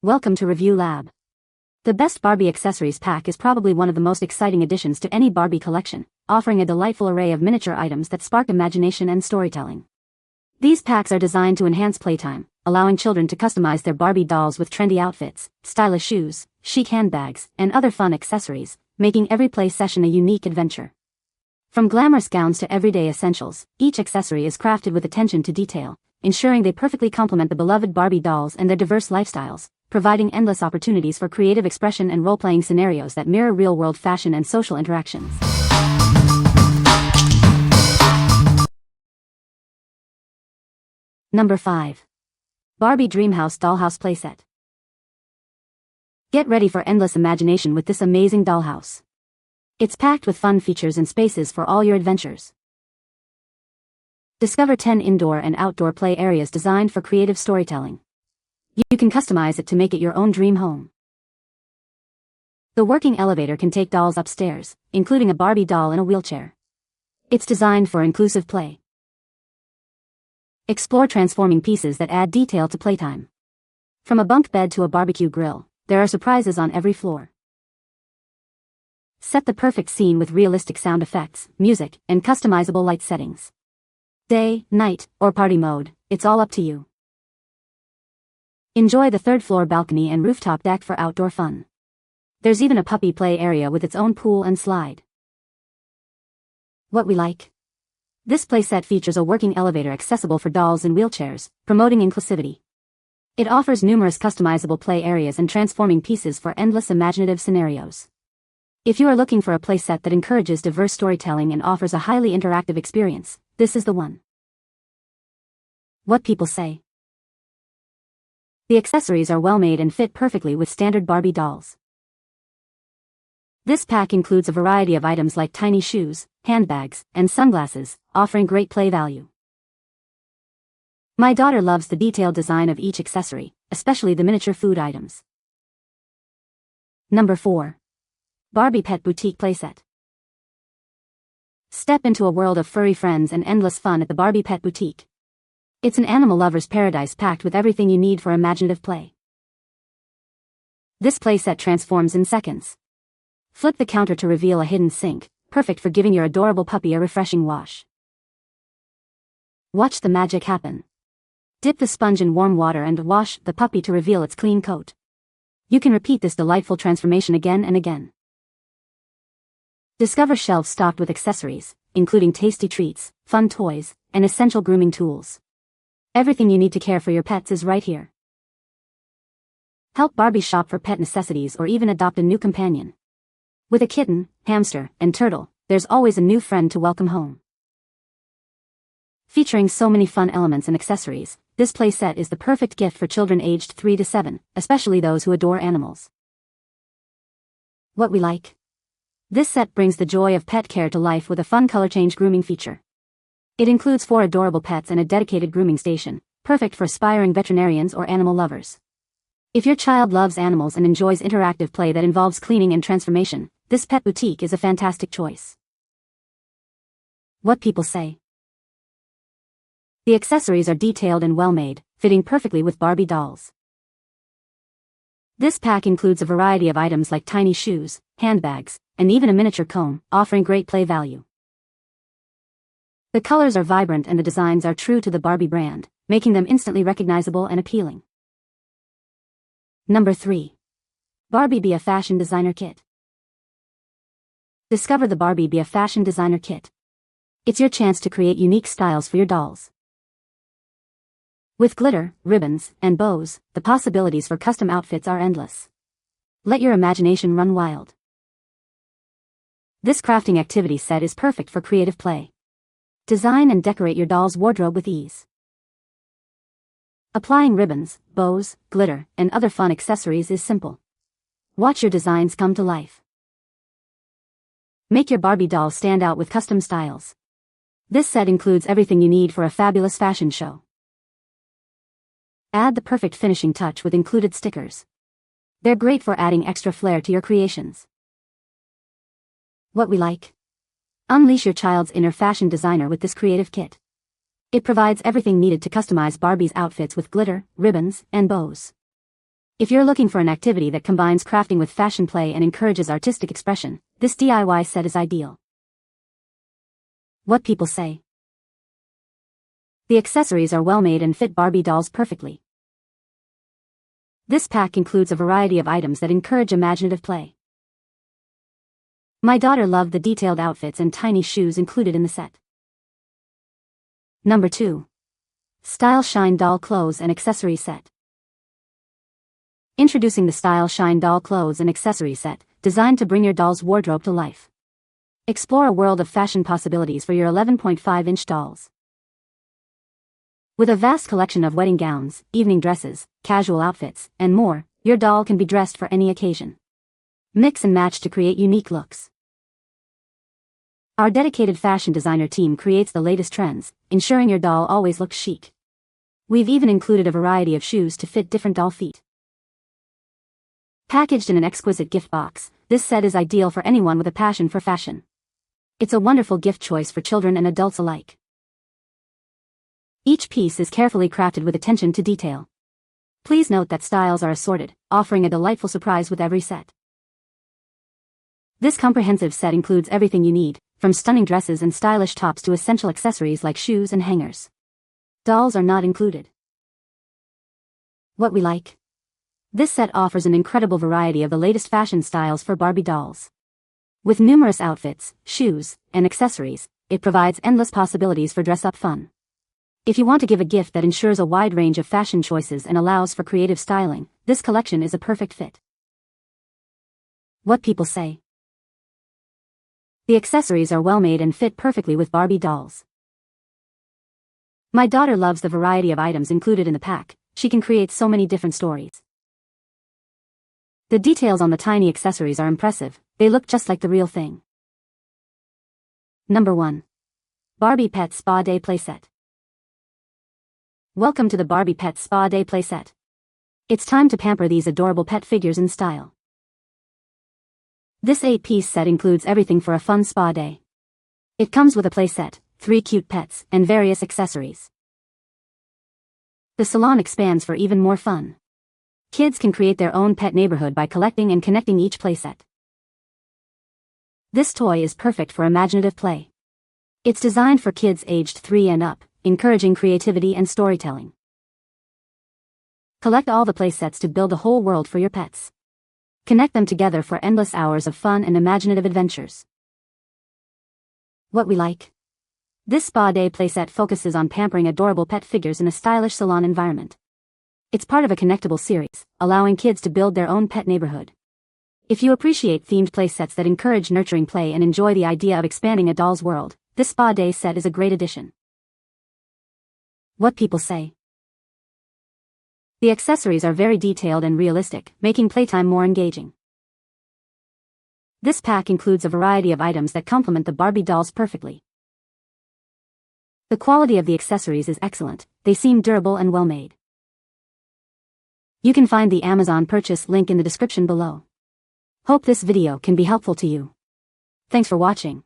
Welcome to Review Lab. The Best Barbie Accessories Pack is probably one of the most exciting additions to any Barbie collection, offering a delightful array of miniature items that spark imagination and storytelling. These packs are designed to enhance playtime, allowing children to customize their Barbie dolls with trendy outfits, stylish shoes, chic handbags, and other fun accessories, making every play session a unique adventure. From glamorous gowns to everyday essentials, each accessory is crafted with attention to detail, ensuring they perfectly complement the beloved Barbie dolls and their diverse lifestyles, providing endless opportunities for creative expression and role-playing scenarios that mirror real-world fashion and social interactions. Number 5. Barbie Dreamhouse Dollhouse Playset. Get ready for endless imagination with this amazing dollhouse. It's packed with fun features and spaces for all your adventures. Discover 10 indoor and outdoor play areas designed for creative storytelling. You can customize it to make it your own dream home. The working elevator can take dolls upstairs, including a Barbie doll in a wheelchair. It's designed for inclusive play. Explore transforming pieces that add detail to playtime. From a bunk bed to a barbecue grill, there are surprises on every floor. Set the perfect scene with realistic sound effects, music, and customizable light settings. Day, night, or party mode, it's all up to you. Enjoy the third-floor balcony and rooftop deck for outdoor fun. There's even a puppy play area with its own pool and slide. What we like? This playset features a working elevator accessible for dolls in wheelchairs, promoting inclusivity. It offers numerous customizable play areas and transforming pieces for endless imaginative scenarios. If you are looking for a playset that encourages diverse storytelling and offers a highly interactive experience, this is the one. What people say. The accessories are well made and fit perfectly with standard Barbie dolls. This pack includes a variety of items like tiny shoes, handbags, and sunglasses, offering great play value. My daughter loves the detailed design of each accessory, especially the miniature food items. Number 4. Barbie Pet Boutique Playset. Step into a world of furry friends and endless fun at the Barbie Pet Boutique. It's an animal lover's paradise packed with everything you need for imaginative play. This playset transforms in seconds. Flip the counter to reveal a hidden sink, perfect for giving your adorable puppy a refreshing wash. Watch the magic happen. Dip the sponge in warm water and wash the puppy to reveal its clean coat. You can repeat this delightful transformation again and again. Discover shelves stocked with accessories, including tasty treats, fun toys, and essential grooming tools. Everything you need to care for your pets is right here. Help Barbie shop for pet necessities or even adopt a new companion. With a kitten, hamster, and turtle, there's always a new friend to welcome home. Featuring so many fun elements and accessories, this playset is the perfect gift for children aged 3 to 7, especially those who adore animals. What we like? This set brings the joy of pet care to life with a fun color change grooming feature. It includes 4 adorable pets and a dedicated grooming station, perfect for aspiring veterinarians or animal lovers. If your child loves animals and enjoys interactive play that involves cleaning and transformation, this pet boutique is a fantastic choice. What people say. The accessories are detailed and well-made, fitting perfectly with Barbie dolls. This pack includes a variety of items like tiny shoes, handbags, and even a miniature comb, offering great play value. The colors are vibrant and the designs are true to the Barbie brand, making them instantly recognizable and appealing. Number 3. Barbie Be a Fashion Designer Kit. Discover the Barbie Be a Fashion Designer Kit. It's your chance to create unique styles for your dolls. With glitter, ribbons, and bows, the possibilities for custom outfits are endless. Let your imagination run wild. This crafting activity set is perfect for creative play. Design and decorate your doll's wardrobe with ease. Applying ribbons, bows, glitter, and other fun accessories is simple. Watch your designs come to life. Make your Barbie doll stand out with custom styles. This set includes everything you need for a fabulous fashion show. Add the perfect finishing touch with included stickers. They're great for adding extra flair to your creations. What we like? Unleash your child's inner fashion designer with this creative kit. It provides everything needed to customize Barbie's outfits with glitter, ribbons, and bows. If you're looking for an activity that combines crafting with fashion play and encourages artistic expression, this DIY set is ideal. What people say. The accessories are well made and fit Barbie dolls perfectly. This pack includes a variety of items that encourage imaginative play. My daughter loved the detailed outfits and tiny shoes included in the set. Number 2. Style Shine Doll Clothes and Accessory Set. Introducing the Style Shine Doll Clothes and Accessory Set, designed to bring your doll's wardrobe to life. Explore a world of fashion possibilities for your 11.5-inch dolls. With a vast collection of wedding gowns, evening dresses, casual outfits, and more, your doll can be dressed for any occasion. Mix and match to create unique looks. Our dedicated fashion designer team creates the latest trends, ensuring your doll always looks chic. We've even included a variety of shoes to fit different doll feet. Packaged in an exquisite gift box, this set is ideal for anyone with a passion for fashion. It's a wonderful gift choice for children and adults alike. Each piece is carefully crafted with attention to detail. Please note that styles are assorted, offering a delightful surprise with every set. This comprehensive set includes everything you need, from stunning dresses and stylish tops to essential accessories like shoes and hangers. Dolls are not included. What we like. This set offers an incredible variety of the latest fashion styles for Barbie dolls. With numerous outfits, shoes, and accessories, it provides endless possibilities for dress-up fun. If you want to give a gift that ensures a wide range of fashion choices and allows for creative styling, this collection is a perfect fit. What people say. The accessories are well made and fit perfectly with Barbie dolls. My daughter loves the variety of items included in the pack. She can create so many different stories. The details on the tiny accessories are impressive. They look just like the real thing. Number 1. Barbie Pet Spa Day Playset. Welcome to the Barbie Pet Spa Day Playset. It's time to pamper these adorable pet figures in style. This 8-piece set includes everything for a fun spa day. It comes with a playset, 3 cute pets, and various accessories. The salon expands for even more fun. Kids can create their own pet neighborhood by collecting and connecting each playset. This toy is perfect for imaginative play. It's designed for kids aged 3 and up, encouraging creativity and storytelling. Collect all the playsets to build a whole world for your pets. Connect them together for endless hours of fun and imaginative adventures. What we like. This spa day playset focuses on pampering adorable pet figures in a stylish salon environment. It's part of a connectable series, allowing kids to build their own pet neighborhood. If you appreciate themed playsets that encourage nurturing play and enjoy the idea of expanding a doll's world, this spa day set is a great addition. What people say. The accessories are very detailed and realistic, making playtime more engaging. This pack includes a variety of items that complement the Barbie dolls perfectly. The quality of the accessories is excellent. They seem durable and well made. You can find the Amazon purchase link in the description below. Hope this video can be helpful to you. Thanks for watching.